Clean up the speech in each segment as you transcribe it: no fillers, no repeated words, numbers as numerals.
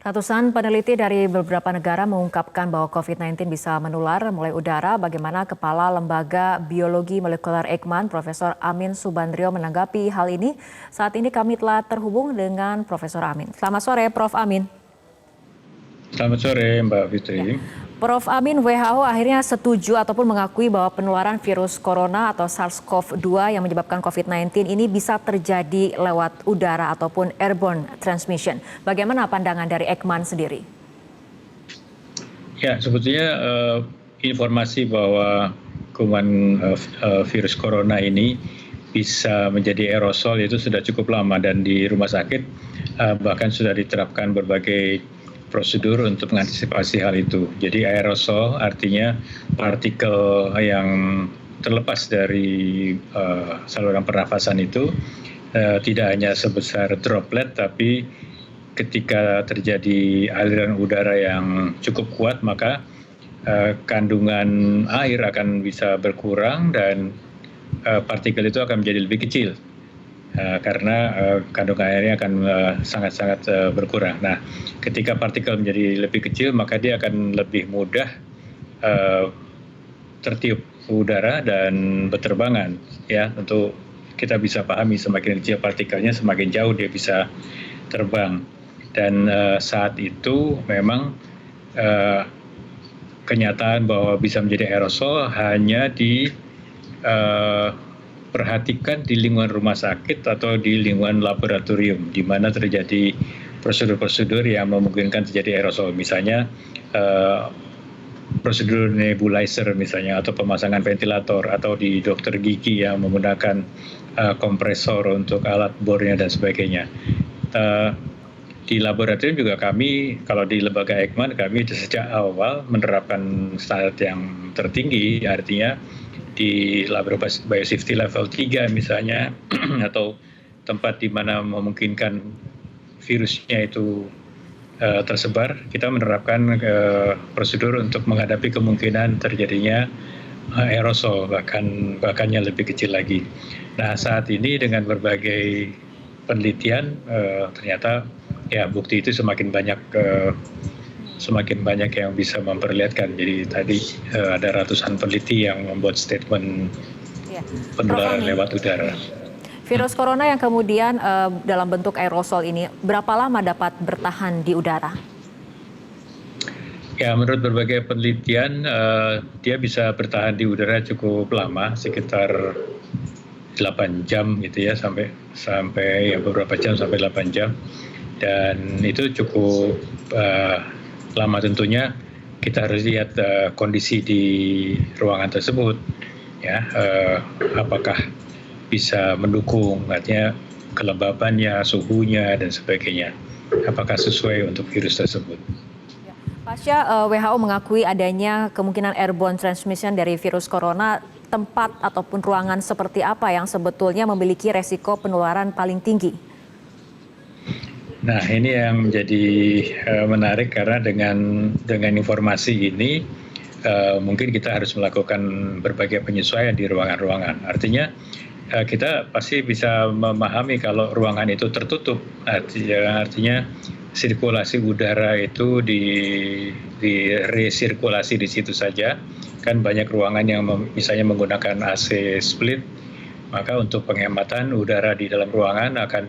Ratusan peneliti dari beberapa negara mengungkapkan bahwa COVID-19 bisa menular mulai udara. Bagaimana Kepala Lembaga Biologi Molekuler Eijkman, Profesor Amin Subandrio menanggapi hal ini? Saat ini kami telah terhubung dengan Profesor Amin. Selamat sore, Prof. Amin. Selamat sore, Mbak Fitri. Ya. Prof. Amin, WHO akhirnya setuju ataupun mengakui bahwa penularan virus corona atau SARS-CoV-2 yang menyebabkan COVID-19 ini bisa terjadi lewat udara ataupun airborne transmission. Bagaimana pandangan dari Eijkman sendiri? Ya, sebetulnya informasi bahwa kuman virus corona ini bisa menjadi aerosol itu sudah cukup lama, dan di rumah sakit bahkan sudah diterapkan berbagai prosedur untuk mengantisipasi hal itu. Jadi aerosol artinya partikel yang terlepas dari saluran pernafasan itu tidak hanya sebesar droplet, tapi ketika terjadi aliran udara yang cukup kuat, maka kandungan air akan bisa berkurang dan partikel itu akan menjadi lebih kecil. Karena kandungan airnya akan sangat-sangat berkurang. Nah, ketika partikel menjadi lebih kecil, maka dia akan lebih mudah tertiup udara dan berterbangan. Ya, untuk kita bisa pahami, semakin kecil partikelnya, semakin jauh dia bisa terbang. Dan saat itu memang kenyataan bahwa bisa menjadi aerosol hanya perhatikan di lingkungan rumah sakit atau di lingkungan laboratorium, di mana terjadi prosedur-prosedur yang memungkinkan terjadi aerosol. Misalnya prosedur nebulizer misalnya, atau pemasangan ventilator, atau di dokter gigi yang menggunakan kompresor untuk alat bornya dan sebagainya. Di laboratorium juga kami, kalau di lembaga Eijkman, kami sejak awal menerapkan standar yang tertinggi, artinya di laboratorium biosafety level 3 misalnya, atau tempat di mana memungkinkan virusnya itu tersebar, kita menerapkan prosedur untuk menghadapi kemungkinan terjadinya aerosol, bahkannya lebih kecil lagi. Nah, saat ini dengan berbagai penelitian ternyata ya bukti itu semakin banyak yang bisa memperlihatkan. Jadi tadi ada ratusan peneliti yang membuat statement penularan lewat udara. Virus corona yang kemudian dalam bentuk aerosol ini berapa lama dapat bertahan di udara? Ya, menurut berbagai penelitian dia bisa bertahan di udara cukup lama, sekitar 8 jam gitu ya, sampai ya beberapa jam sampai 8 jam. Dan itu cukup lama. Tentunya kita harus lihat kondisi di ruangan tersebut, ya, apakah bisa mendukung, artinya kelembabannya, suhunya dan sebagainya, apakah sesuai untuk virus tersebut. Pasca WHO mengakui adanya kemungkinan airborne transmission dari virus corona, tempat ataupun ruangan seperti apa yang sebetulnya memiliki resiko penularan paling tinggi? Nah, ini yang menjadi menarik, karena dengan informasi ini mungkin kita harus melakukan berbagai penyesuaian di ruangan-ruangan. Artinya kita pasti bisa memahami kalau ruangan itu tertutup, artinya sirkulasi udara itu diresirkulasi di situ saja. Kan banyak ruangan yang misalnya menggunakan AC split, maka untuk penghematan udara di dalam ruangan akan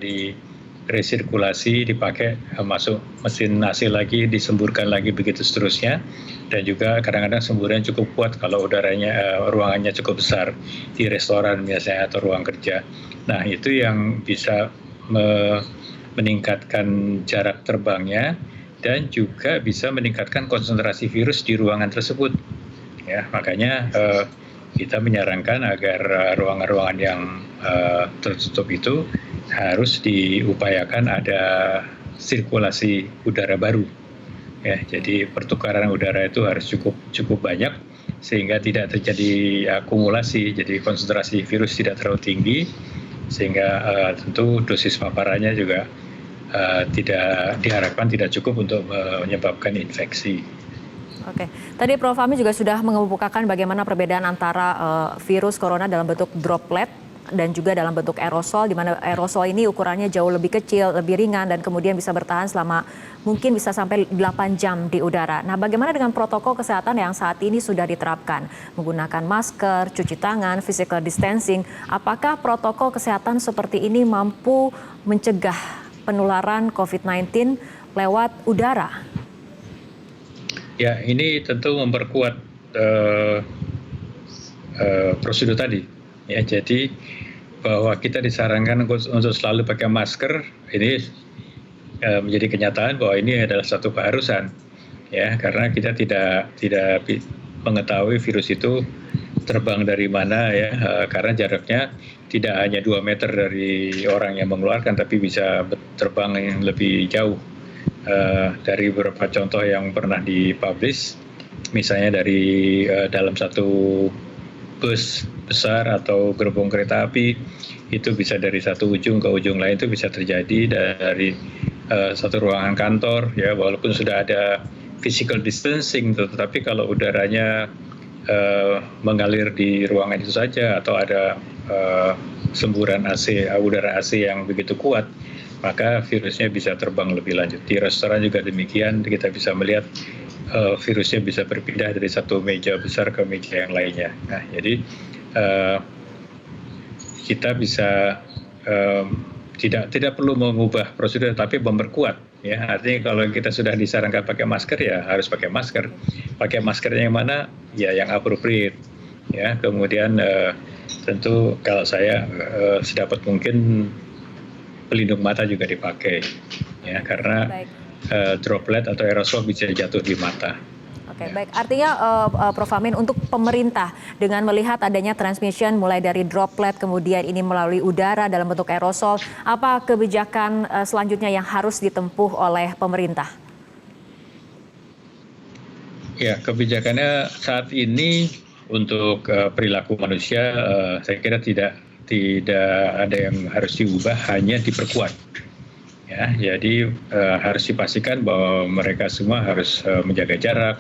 resirkulasi, dipakai masuk mesin AC lagi, disemburkan lagi, begitu seterusnya. Dan juga kadang-kadang semburan cukup kuat kalau ruangannya cukup besar, di restoran biasanya atau ruang kerja. Nah, itu yang bisa meningkatkan jarak terbangnya dan juga bisa meningkatkan konsentrasi virus di ruangan tersebut. Ya, makanya kita menyarankan agar ruangan-ruangan yang tertutup itu harus diupayakan ada sirkulasi udara baru. Ya, jadi pertukaran udara itu harus cukup banyak sehingga tidak terjadi akumulasi, jadi konsentrasi virus tidak terlalu tinggi, sehingga tentu dosis paparannya juga diharapkan tidak cukup untuk menyebabkan infeksi. Oke, tadi Prof. Amin juga sudah mengemukakan bagaimana perbedaan antara virus corona dalam bentuk droplet dan juga dalam bentuk aerosol, di mana aerosol ini ukurannya jauh lebih kecil, lebih ringan, dan kemudian bisa bertahan selama mungkin bisa sampai 8 jam di udara. Nah, bagaimana dengan protokol kesehatan yang saat ini sudah diterapkan? Menggunakan masker, cuci tangan, physical distancing, apakah protokol kesehatan seperti ini mampu mencegah penularan COVID-19 lewat udara? Ya, ini tentu memperkuat prosedur tadi. Ya, jadi bahwa kita disarankan untuk selalu pakai masker ini menjadi kenyataan bahwa ini adalah satu keharusan, ya, karena kita tidak mengetahui virus itu terbang dari mana, ya, karena jaraknya tidak hanya 2 meter dari orang yang mengeluarkan, tapi bisa terbang yang lebih jauh. Dari beberapa contoh yang pernah dipublish, misalnya dari dalam satu bus besar atau gerbong kereta api, itu bisa dari satu ujung ke ujung lain, itu bisa terjadi dari satu ruangan kantor, ya, walaupun sudah ada physical distancing, tetapi kalau udaranya mengalir di ruangan itu saja atau ada semburan AC, udara AC yang begitu kuat, maka virusnya bisa terbang lebih lanjut. Di restoran juga demikian, kita bisa melihat virusnya bisa berpindah dari satu meja besar ke meja yang lainnya. Nah, jadi kita bisa tidak perlu mengubah prosedur, tapi memperkuat. Ya, artinya kalau kita sudah disarankan pakai masker, ya harus pakai masker. Pakai maskernya yang mana? Ya, yang appropriate. Ya, kemudian tentu kalau saya sedapat mungkin pelindung mata juga dipakai, ya, karena droplet atau aerosol bisa jatuh di mata. Oke, baik. Artinya Prof. Amin, untuk pemerintah dengan melihat adanya transmission mulai dari droplet kemudian ini melalui udara dalam bentuk aerosol, apa kebijakan selanjutnya yang harus ditempuh oleh pemerintah? Ya, kebijakannya saat ini untuk perilaku manusia, saya kira tidak ada yang harus diubah, hanya diperkuat. Ya, jadi harus dipastikan bahwa mereka semua harus menjaga jarak,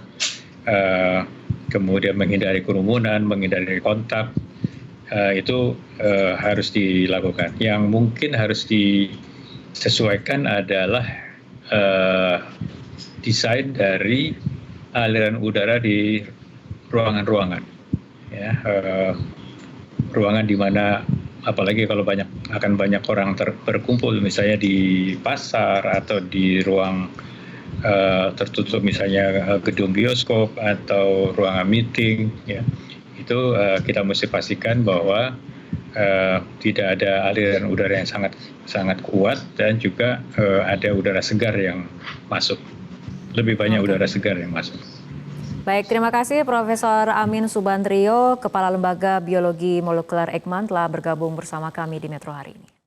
kemudian menghindari kerumunan, menghindari kontak, itu harus dilakukan. Yang mungkin harus disesuaikan adalah desain dari aliran udara di ruangan-ruangan. Ya, ruangan di mana apalagi kalau akan banyak orang berkumpul, misalnya di pasar atau di ruang tertutup, misalnya gedung bioskop atau ruangan meeting, ya, itu kita mesti pastikan bahwa tidak ada aliran udara yang sangat kuat dan juga ada udara segar yang masuk, lebih banyak udara segar yang masuk. Baik, terima kasih Profesor Amin Subandrio, Kepala Lembaga Biologi Molekuler Eijkman telah bergabung bersama kami di Metro hari ini.